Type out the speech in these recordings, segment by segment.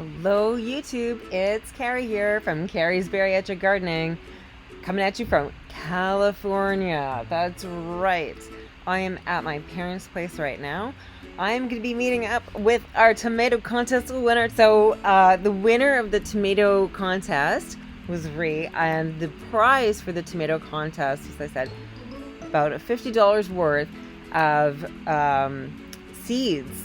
Hello YouTube, it's Carrie here from Carrie's Bariatric Gardening, coming at you from California. That's right. I am at my parents' place right now. I'm going to be meeting up with our tomato contest winner. So the winner of the tomato contest was Ree, and the prize for the tomato contest, as I said, about $50 worth of seeds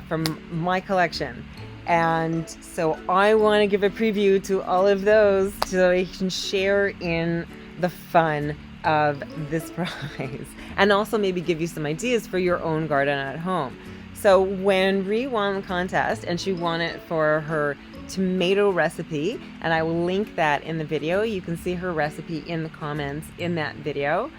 from my collection. And so I want to give a preview to all of those so we can share in the fun of this prize and also maybe give you some ideas for your own garden at home. So when Ree won the contest, and she won it for her tomato recipe, and I will link that in the video. You can see her recipe in the comments in that video.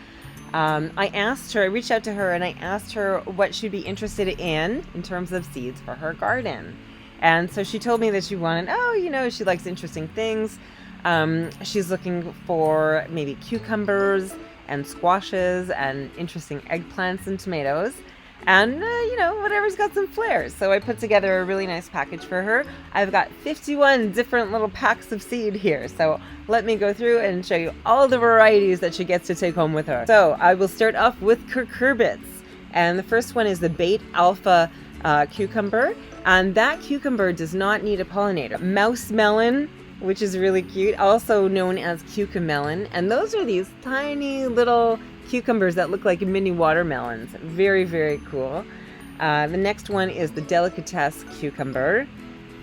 I reached out to her and I asked her what she'd be interested in terms of seeds for her garden. And so she told me that she wanted, she likes interesting things. She's looking for maybe cucumbers and squashes and interesting eggplants and tomatoes. And, whatever's got some flair. So I put together a really nice package for her. I've got 51 different little packs of seed here. So let me go through and show you all the varieties that she gets to take home with her. So I will start off with cucurbits. And the first one is the Bait Alpha cucumber. And that cucumber does not need a pollinator. Mouse melon, which is really cute, also known as cucamelon. And those are these tiny little cucumbers that look like mini watermelons. Very, very cool. The next one is the Delicatesse cucumber.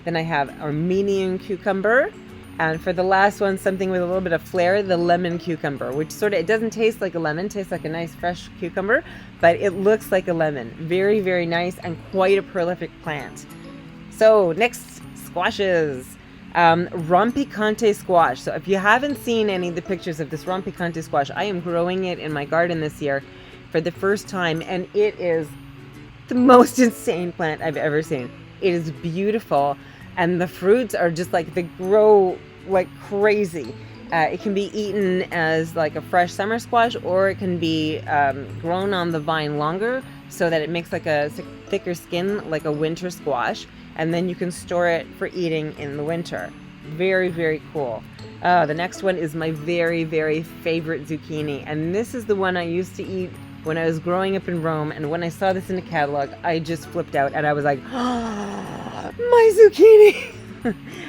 Then I have Armenian cucumber. And for the last one, something with a little bit of flair, the lemon cucumber, which it doesn't taste like a lemon, it tastes like a nice fresh cucumber, but it looks like a lemon. Very, very nice and quite a prolific plant. So next, squashes. Rompicante squash. So if you haven't seen any of the pictures of this Rompicante squash, I am growing it in my garden this year for the first time, and it is the most insane plant I've ever seen. It is beautiful, and the fruits are just like, they grow like crazy. It can be eaten as like a fresh summer squash, or it can be grown on the vine longer so that it makes like a thicker skin, like a winter squash, and then you can store it for eating in the winter. Very, very cool. The next one is my very, very favorite zucchini, and this is the one I used to eat when I was growing up in Rome, and when I saw this in the catalog, I just flipped out, and I was like, oh, my zucchini!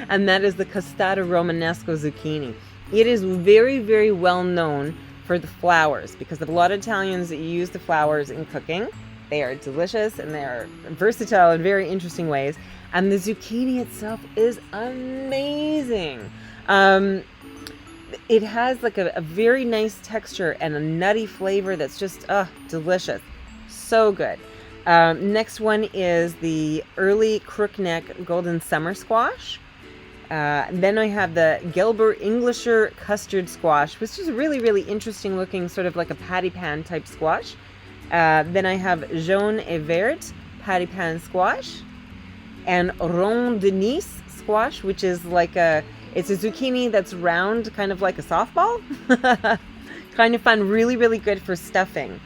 And that is the Costata Romanesco zucchini. It is very, very well known for the flowers, because a lot of Italians use the flowers in cooking. They are delicious and they are versatile in very interesting ways. And the zucchini itself is amazing. It has like a very nice texture and a nutty flavor that's just delicious. So good. Next one is the early crookneck golden summer squash. Then I have the Gelber Englischer custard squash, which is really, really interesting looking, sort of like a patty pan type squash. Then I have Jaune et Vert patty pan squash, and Rond de Nice squash, which is like it's a zucchini that's round, kind of like a softball. Kind of fun, really, really good for stuffing.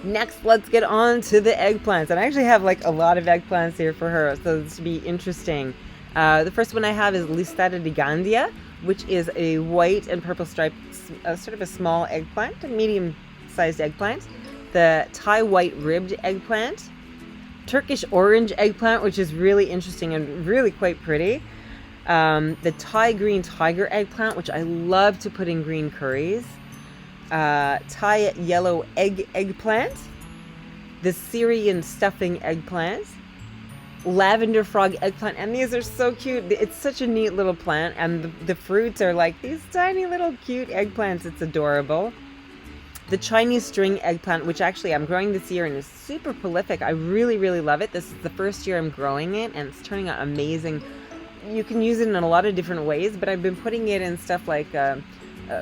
Next, let's get on to the eggplants. And I actually have like a lot of eggplants here for her, so this will be interesting. The first one I have is Listata di Gandia, which is a white and purple striped, sort of a small eggplant, a medium-sized eggplant. The Thai white ribbed eggplant. Turkish orange eggplant, which is really interesting and really quite pretty. The Thai green tiger eggplant, which I love to put in green curries. Thai yellow eggplant. The Syrian stuffing eggplant. Lavender frog eggplant, and these are so cute. It's such a neat little plant, and the fruits are like these tiny little cute eggplants. It's adorable. The Chinese string eggplant, which actually I'm growing this year and is super prolific. I really, really love it. This is the first year I'm growing it, and it's turning out amazing. You can use it in a lot of different ways, but I've been putting it in stuff like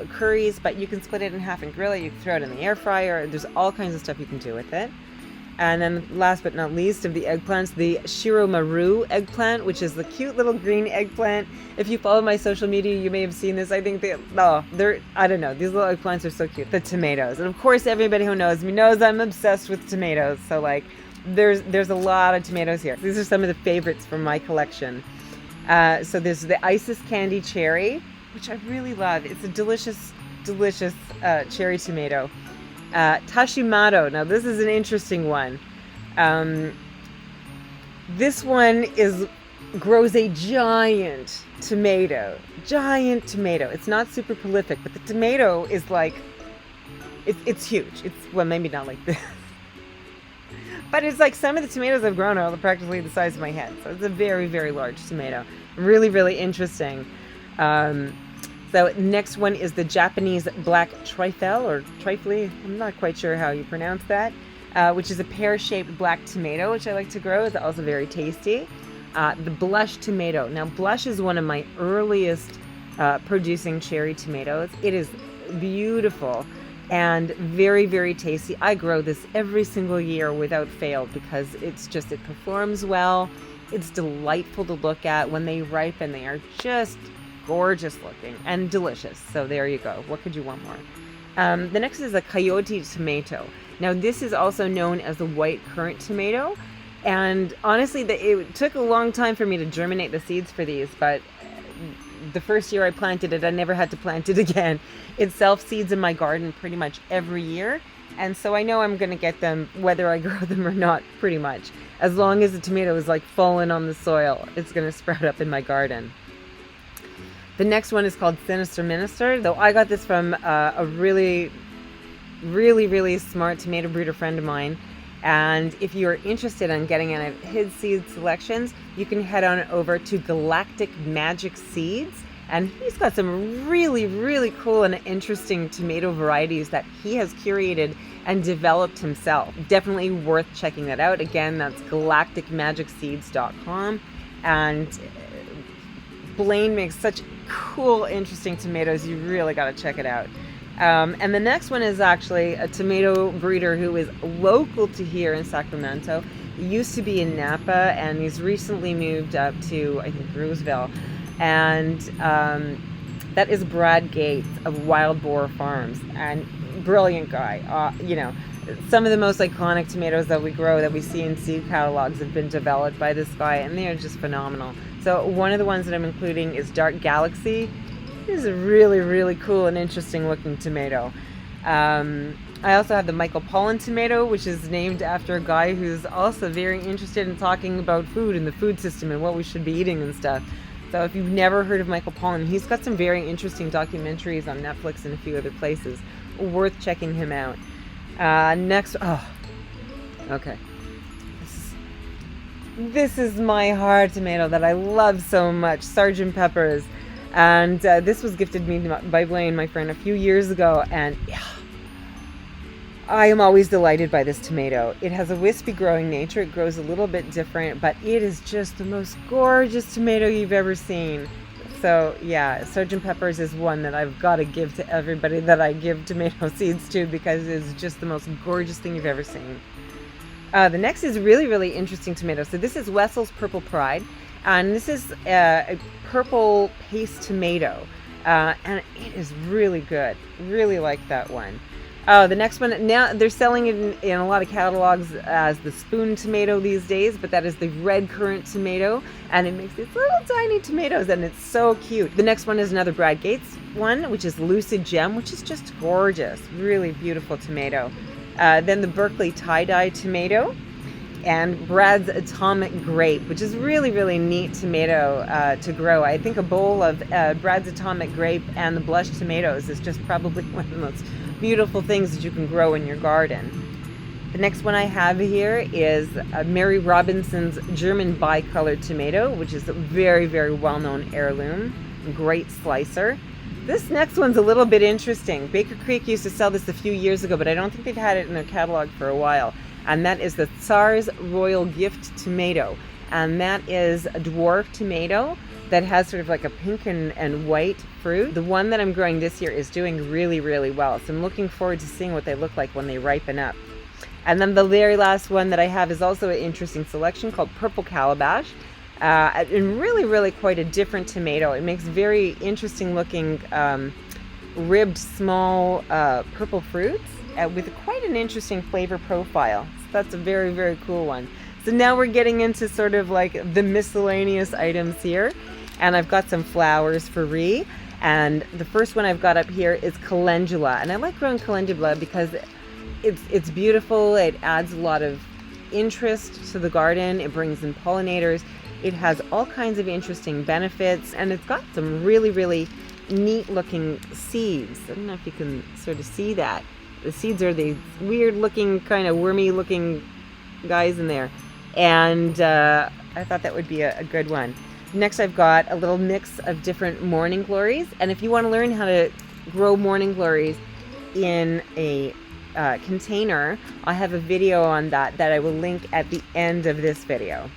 curries, but you can split it in half and grill it. You can throw it in the air fryer. There's all kinds of stuff you can do with it. And then last but not least of the eggplants, the Shiromaru eggplant, which is the cute little green eggplant. If you follow my social media, you may have seen this. I think I don't know. These little eggplants are so cute. The tomatoes. And of course, everybody who knows me knows I'm obsessed with tomatoes. So like, there's a lot of tomatoes here. These are some of the favorites from my collection. So there's the Isis Candy Cherry, which I really love. It's a delicious, delicious cherry tomato. Tashimato. Now this is an interesting one. Um, this one grows a giant tomato. Giant tomato. It's not super prolific, but the tomato is like it's huge. Well, maybe not like this. But it's like some of the tomatoes I've grown are practically the size of my head. So it's a very, very large tomato. Really, really interesting. So next one is the Japanese black trifle or trifle. I'm not quite sure how you pronounce that. Which is a pear-shaped black tomato, which I like to grow. It's also very tasty. The blush tomato. Now, blush is one of my earliest producing cherry tomatoes. It is beautiful and very, very tasty. I grow this every single year without fail because it performs well. It's delightful to look at. When they ripen, they are just gorgeous looking and delicious. So there you go. What could you want more? The next is a coyote tomato. Now this is also known as the white currant tomato. And honestly, it took a long time for me to germinate the seeds for these, but the first year I planted it, I never had to plant it again. It self-seeds in my garden pretty much every year. And so I know I'm going to get them whether I grow them or not, pretty much. As long as the tomato is like fallen on the soil, it's going to sprout up in my garden. The next one is called Sinister Minister, though I got this from a really, really, really smart tomato breeder friend of mine. And if you're interested in getting any of his seed selections, you can head on over to Galactic Magic Seeds. And he's got some really, really cool and interesting tomato varieties that he has curated and developed himself. Definitely worth checking that out. Again, that's galacticmagicseeds.com. And Blaine makes such cool, interesting tomatoes. You really got to check it out. And the next one is actually a tomato breeder who is local to here in Sacramento. He used to be in Napa, and he's recently moved up to, I think, Roosevelt. And that is Brad Gates of Wild Boar Farms. And brilliant guy. Some of the most iconic tomatoes that we grow, that we see in seed catalogs, have been developed by this guy, and they are just phenomenal. So one of the ones that I'm including is Dark Galaxy. This is a really, really cool and interesting looking tomato. I also have the Michael Pollan tomato, which is named after a guy who's also very interested in talking about food and the food system and what we should be eating and stuff. So if you've never heard of Michael Pollan, he's got some very interesting documentaries on Netflix and a few other places. Worth checking him out. Okay. This is my heart tomato that I love so much, Sgt. Pepper's. And this was gifted me by Blaine, my friend, a few years ago, and I am always delighted by this tomato. It has a wispy growing nature. It grows a little bit different, but it is just the most gorgeous tomato you've ever seen. So yeah, Sgt. Pepper's is one that I've got to give to everybody that I give tomato seeds to, because it's just the most gorgeous thing you've ever seen. The next is really, really interesting tomato. So this is Wessel's Purple Pride, and this is a purple paste tomato, and it is really good. Really like that one. The next one, now they're selling it in a lot of catalogs as the spoon tomato these days, but that is the red currant tomato, and it makes these little tiny tomatoes, and it's so cute. The next one is another Brad Gates one, which is Lucid Gem, which is just gorgeous. Really beautiful tomato. Then the Berkeley Tie-Dye tomato, and Brad's Atomic Grape, which is really, really neat tomato to grow. I think a bowl of Brad's Atomic Grape and the blush tomatoes is just probably one of the most beautiful things that you can grow in your garden. The next one I have here is Mary Robinson's German Bicolored tomato, which is a very, very well-known heirloom. Great slicer. This next one's a little bit interesting. Baker Creek used to sell this a few years ago, but I don't think they've had it in their catalog for a while. And that is the Tsar's Royal Gift tomato. And that is a dwarf tomato that has sort of like a pink and white fruit. The one that I'm growing this year is doing really, really well. So I'm looking forward to seeing what they look like when they ripen up. And then the very last one that I have is also an interesting selection called Purple Calabash. And really, really quite a different tomato. It makes very interesting looking ribbed small purple fruits with quite an interesting flavor profile. So that's a very, very cool one. So now we're getting into sort of like the miscellaneous items here. And I've got some flowers for Ree. And the first one I've got up here is calendula. And I like growing calendula because it's beautiful. It adds a lot of interest to the garden. It brings in pollinators. It has all kinds of interesting benefits. And it's got some really, really neat looking seeds. I don't know if you can sort of see that. The seeds are these weird looking, kind of wormy looking guys in there. And I thought that would be a good one. Next, I've got a little mix of different morning glories. And if you want to learn how to grow morning glories in a container, I have a video on that I will link at the end of this video.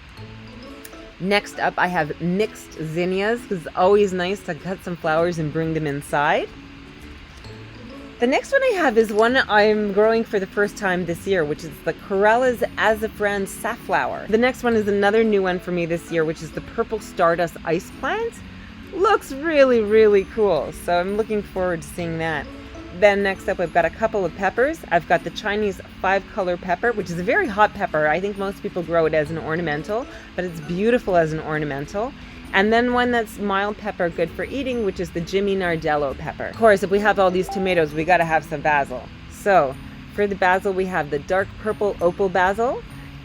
Next up, I have mixed zinnias, because it's always nice to cut some flowers and bring them inside. The next one I have is one I'm growing for the first time this year, which is the Corellas azafrans safflower. The next one is another new one for me this year, which is the purple stardust ice plant. Looks really, really cool, so I'm looking forward to seeing that. Then next up, I've got a couple of peppers. I've got the Chinese 5-color pepper, which is a very hot pepper. I think most people grow it as an ornamental, but it's beautiful as an ornamental. And then one that's mild pepper, good for eating, which is the Jimmy Nardello pepper. Of course, if we have all these tomatoes, we gotta have some basil. So for the basil, we have the dark purple opal basil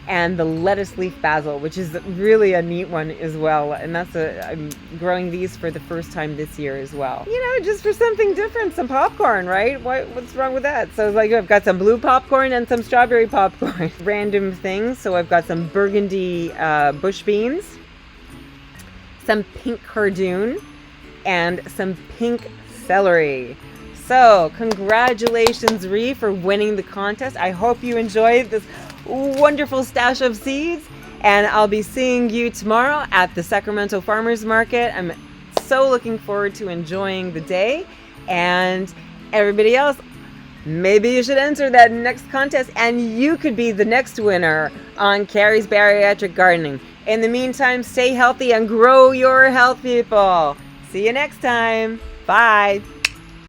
and the lettuce leaf basil, which is really a neat one as well. And I'm growing these for the first time this year as well. You know, just for something different, some popcorn, right? What's wrong with that? So like I've got some blue popcorn and some strawberry popcorn. Random things. So I've got some burgundy bush beans, some pink cardoon, and some pink celery. So congratulations, Ree, for winning the contest. I hope you enjoyed this wonderful stash of seeds, and I'll be seeing you tomorrow at the Sacramento Farmers Market. I'm so looking forward to enjoying the day, and everybody else, maybe you should enter that next contest and you could be the next winner on Carrie's Bariatric Gardening. In the meantime, stay healthy and grow your health, people. See you next time. Bye.